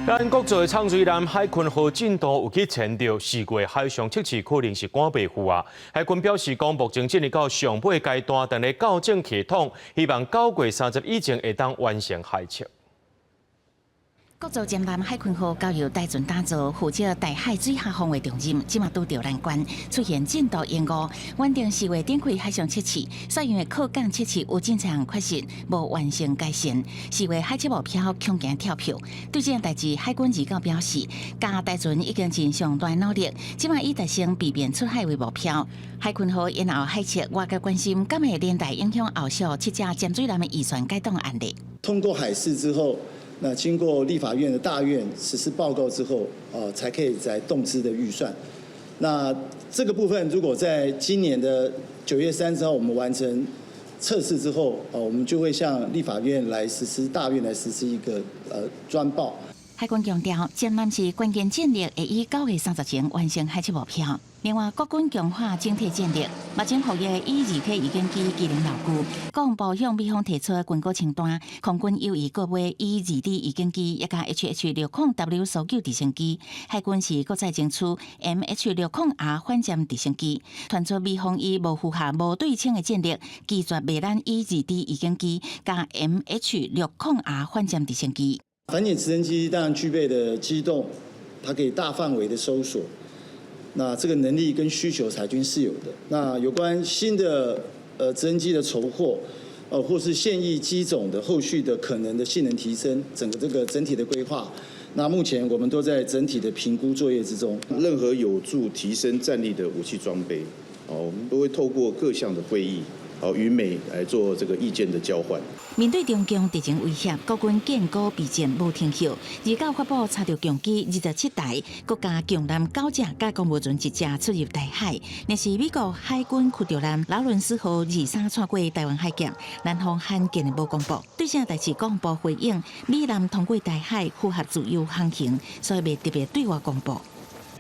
咱国造的长水南海巡号进度有去前到4月海上测试可能是赶袂赴啊。海军表示，讲目前进入到上尾阶段，但咧校正系统，希望9月30以前会当完成海测。 国造江南海巡号交由台船打造，负责台海水下防卫重任，即马拄着难关，出现进度延误。原定4月展开海上测试，所因为靠港测试有正常缺失，无完成改善。4月海测目标恐惊跳票。对这件代志，海军预告表示，加台船已经尽上大努力，即马以达成避免出海为目标。海巡号因后海测，外界关心敢会连带影响后续7架潜水舰的预算改动案例。通过海试之后。 那经过立法院的大院实施报告之后，才可以在动资的预算。那这个部分，如果在今年的9月30号我们完成测试之后，我们就会向立法院来实施大院来实施一个专报。海军强调，江南是关键战力，会以9月30前完成海测目标。另外，国军强化整体战力，目前服役伊2体鱼舰机机能牢固。国防部向美方提出军购清单，空军又以购买伊2体鱼舰机一架 HH-60W 搜救直升机，海军是国再争取 MH-60R 反舰直升机。传出美方以无符合无对称的战力，拒绝卖咱伊2体鱼舰机加 MH-60R 反舰直升机。 反潜直升机当然具备的机动，它可以大范围的搜索，那这个能力跟需求海军是有的。那有关新的直升机的筹获，或是现役机种的后续的可能的性能提升，整个这个整体的规划，那目前我们都在整体的评估作业之中。任何有助提升战力的武器装备，我们都会透过各项的会议。 与美来做这个意见的交换。面对中共敌情威胁，国军建构备战无停歇。29发布查到强机27台，国家强舰9架，加公务船1架出入台海。那是美国海军驱逐舰劳伦斯号23穿过台湾海峡，南方罕见的无公布。对这代志，国防部回应，美南通过台海符合自由航行，所以未特别对外公布。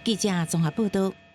记者综合报道。